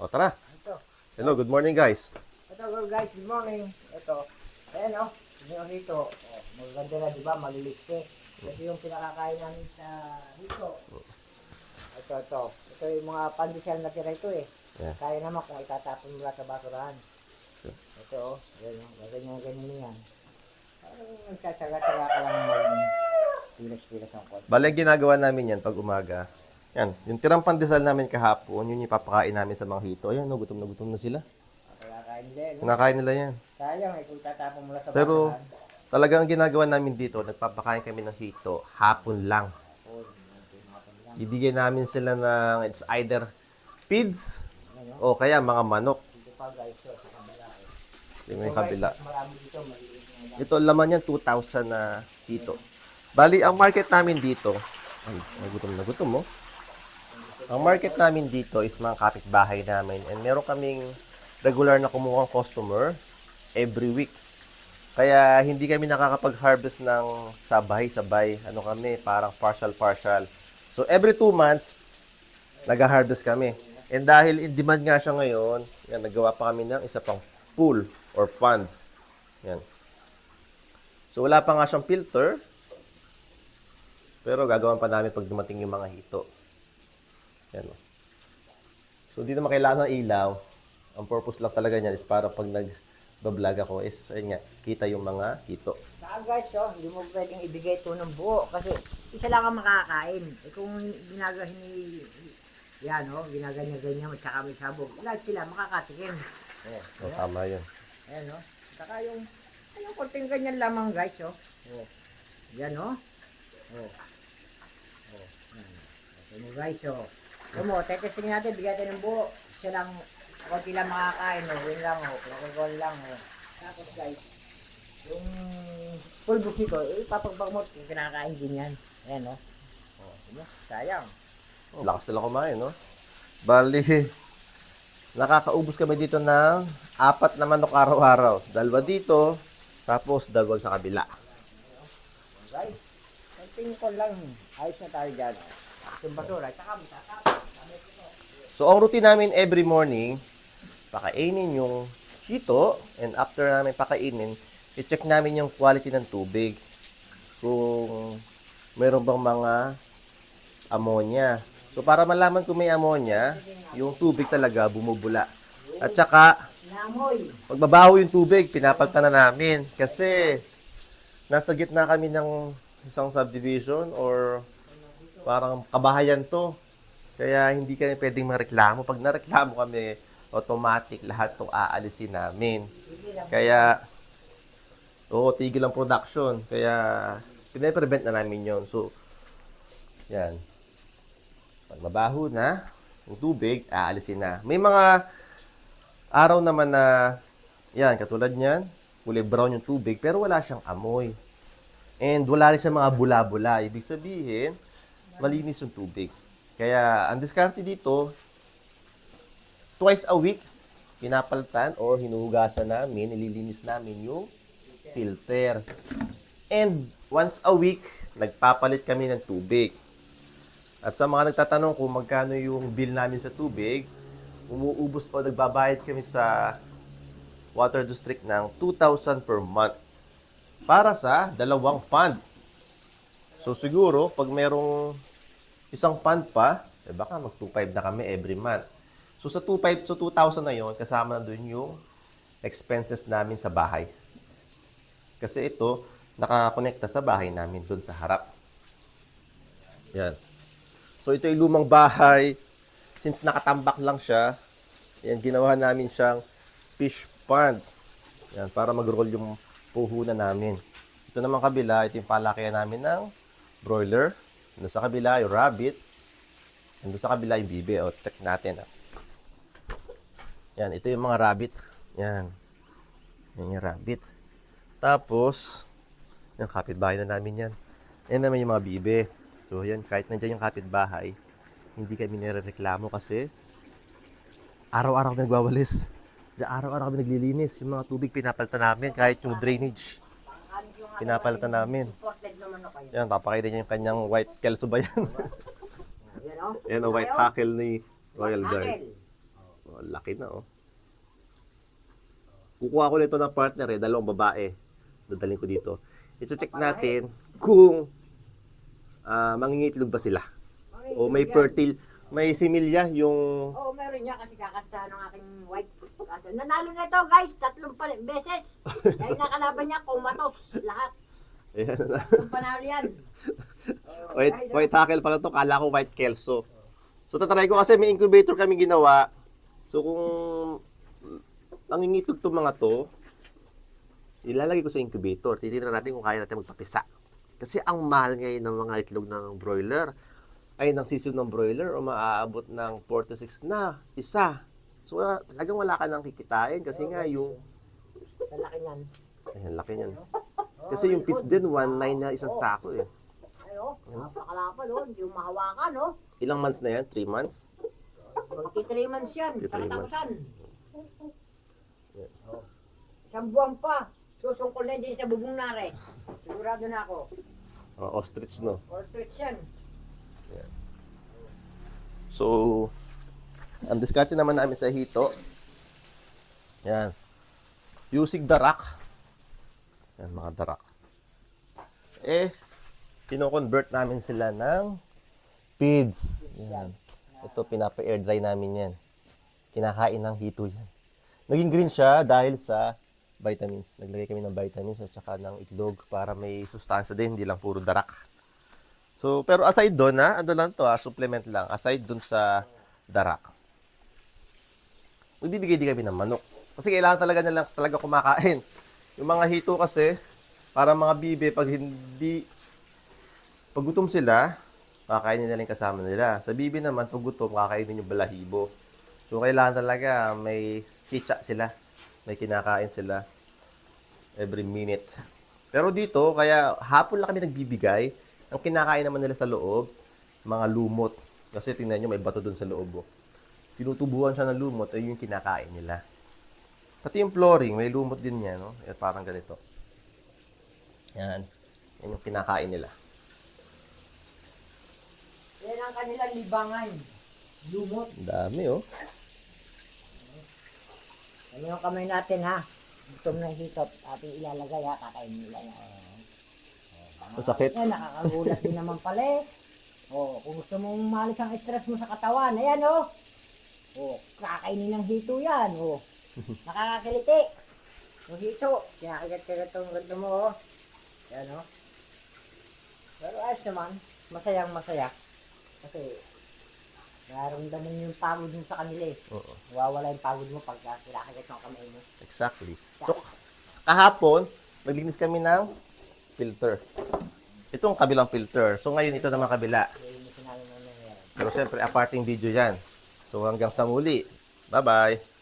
O, tara. Ito. Hello, good morning guys. Ito guys, good morning. Ito. Ayan o. Tingnan dito. Oh, maganda na, di ba? Maliliske. Ito yung pinakakain namin sa dito. Ito. Ito yung mga pandesal na tira ito eh. Yeah. Kaya naman kung itatapon mula sa basurahan. Ito o. Ganyan yan. Parang nagsasaga-saga ka lang pilas-pilas ng konti. Bale, ginagawa namin yan pag umaga. Yan, yung tirang pandesal namin kahapon, yun yung ipapakain namin sa mga hito. Ayan, no, gutom na sila. Kaya kain nila eh. No? Kinakain nila yan. Sayang eh kung itatapon mula sa Pero, basurahan. talagang ginagawa namin dito, nagpapakain kami ng hito, hapon lang. Ibigay namin sila ng, it's either feeds, o kaya mga manok. Dito pa guys, so, sa kabila eh. Yung may kabila. Marami dito, maliit na Ito, laman yan, 2,000 na hito. Bali, ang market namin dito, ay, gutom mo. Ang market namin dito is mga kapitbahay namin. And meron kaming regular na kumuhang customer every week. Kaya hindi kami nakakapag-harvest ng sabay-sabay. Ano kami, parang partial-partial. So every 2 months, nag-harvest kami. And dahil in demand nga siya ngayon, yan, nagawa pa kami ng isa pang pool or pond. Yan. So wala pa nga siyang filter. Pero gagawin pa namin pag dumating yung mga hito. Yan. So, hindi naman kailangan ng ilaw. Ang purpose lang talaga niyan is para pag nag-vlog ako is, ayun nga, kita yung mga hito. Saka guys, oh, hindi mo pwedeng ibigay ito ng buo kasi isa lang ang makakain. Eh kung ginagawa ni yan, oh, ginaganyan-ganyan at saka may sabog, lahat sila makakatikim. So, tama yun. Ayan, oh. Saka yung konting ganyan lamang guys, oh. Yan, oh. Yan guys, oh. Mo, tetesting natin, bigyan natin ng buo. Isa lang, konti lang makakain, oh. Win lang, oh. Pinakagol lang, oh. Tapos guys, yung pulbos nito, ipapagbag mo, yung kinakain din yan. Ayan, oh. Sayang. Lakas nila kumain, no? Bali, nakakaubos kami dito ng 4 na manok araw-araw. 2 dito, tapos 2 sa kabila. Guys, konting ko lang, ayos na tayo dyan. Yung basura, saka may tatapos. So, ang routine namin every morning, pakainin yung hito, and after namin pakainin, i-check namin yung quality ng tubig. Kung meron bang mga ammonia. So, para malaman kung may ammonia, yung tubig talaga bumubula. At saka, Namoy. pagbabaho yung tubig, pinapalitan na namin. Kasi, nasa gitna kami ng isang subdivision or parang kabahayan to. Kaya hindi kami pwedeng mareklamo. Pag nareklamo kami, automatic lahat itong aalisin namin. Kaya, tigil ang production. Kaya, pinaprevent na namin yon. So, yan. Pag mabaho na, yung tubig, aalisin na. May mga araw naman na, yan, katulad niyan, kulay brown yung tubig, pero wala siyang amoy. And wala rin siyang mga bula-bula. Ibig sabihin, malinis yung tubig. Kaya, ang diskarte dito, twice a week, pinapalitan or hinuhugasan namin, nililinis namin yung filter. And once a week, nagpapalit kami ng tubig. At sa mga nagtatanong kung magkano yung bill namin sa tubig, umuubos o nagbabayad kami sa water district ng 2,000 per month para sa 2 pond. So siguro, pag merong isang pond pa, baka mag 2,500 na kami every month. So sa 2,500, so 2,000 na yon, kasama na doon yung expenses namin sa bahay. Kasi ito, nakakonekta sa bahay namin doon sa harap. Yan. So ito yung lumang bahay. Since nakatambak lang siya, yan, ginawa namin siyang fish pond. Yan, para mag-roll yung puhunan namin. Ito naman kabila, ito yung palakihan namin ng broiler. Doon sa kabila, yung rabbit. And doon sa kabila, yung bibe. O, check natin. Yan, ito yung mga rabbit. Yan. Yan yung rabbit. Tapos, yung kapitbahay na namin yan. Yan naman yung mga bibe. So, yan, kahit nandiyan yung kapitbahay, hindi kami nirereklamo kasi araw-araw kami nagwawalis. Araw-araw kami naglilinis. Yung mga tubig pinapalitan namin, kahit yung drainage. Pinapalitan namin. Yan, papakita niya yung kanyang white kelso ba yan? Yan, oh. Yan, o white hackle ni Royal Guard. Oh, laki na, oh. Kukuha ko nito ng partner, eh. Dalawang babae. Dadaling ko dito. I-check natin kung mangingitlog ba sila. O may fertile, may similya yung... Oo, meron niya kasi kakastahan ng aking white. Nanalo na ito guys, 3 beses. Dahil nakalaban niya, kumatos lahat. Ayan. Yung panalo yan. White tackle pala to, kala ko white kelso. So tatry ko kasi may incubator kami ginawa. So kung mangingitlog to mga to, ilalagay ko sa incubator. Titignan natin kung kaya natin magpapisa. Kasi ang mahal ngayon ng mga itlog ng broiler ay ng season ng broiler o maaabot ng 4 to 6 na isa. So talagang wala ka nang kikitain kasi nga yung Sa laki niyan. ayan, laki niyan. Kasi yung pits din 1.9 na isang sako eh. Ayo, napakalapa doon. Yung mahawakan, no? Ilang months na yan? 3 months? 23 months yan. 23 Sa months. katapusan. Isang buwan pa. Susungkol na din sa bubong nare. Sigurado na ako. Ostrich no. Ostrich yan. So, ang diskarte naman namin sa hito, yan, using darak. Yan, mga darak. Kino-convert namin sila ng feeds. Yan. Ito, pinapa-air dry namin yan. Kinakain ng hito yan. Naging green siya dahil sa vitamins. Naglagay kami ng vitamins at saka ng itlog para may sustansya din, hindi lang puro darak. So, pero aside doon, ano lang to, supplement lang. Aside doon sa darak. Magbibigay din kami ng manok. Kasi kailangan talaga nila talaga kumakain. Yung mga hito kasi, para mga bibe, pag gutom sila, kakainin nila yung kasama nila. Sa bibe naman, pag gutom, kakainin yung balahibo. So, kailangan talaga may chicha sila. May kinakain sila every minute. Pero dito, kaya hapon lang kami nagbibigay. Ang kinakain naman nila sa loob, mga lumot. Kasi tingnan nyo, may bato dun sa loob. Oh. Tinutubuhan siya ng lumot, ay yung kinakain nila. Pati yung flooring, may lumot din yan. No? Parang ganito. Yan. Yan yung kinakain nila. Yan ang kanilang libangan. Lumot. Ang dami, oh. Ano yung kamay natin, ha? Gutom ng hikap. Ating ilalagay, ha? Kakainin nila yan. Masakit. Yan, nakakagulat din naman pala, eh. Kung gusto mong malis ang stress mo sa katawan, ayan, kakainin ng hito yan, Nakakakiliti. Yung hito, kinakagat-kagat itong ganito mo, Yan, Pero ayos naman, masayang masaya. Kasi, nararamdaman yung pagod mo sa kanila, eh. Oo. Nawawala yung pagod mo pag kinakagat ng kamay mo. Exactly. So, kahapon, naglinis kami ng filter. Itong kabilang filter. So, ngayon ito naman kabila. Pero syempre, aparting video yan. So, hanggang sa muli. Bye-bye.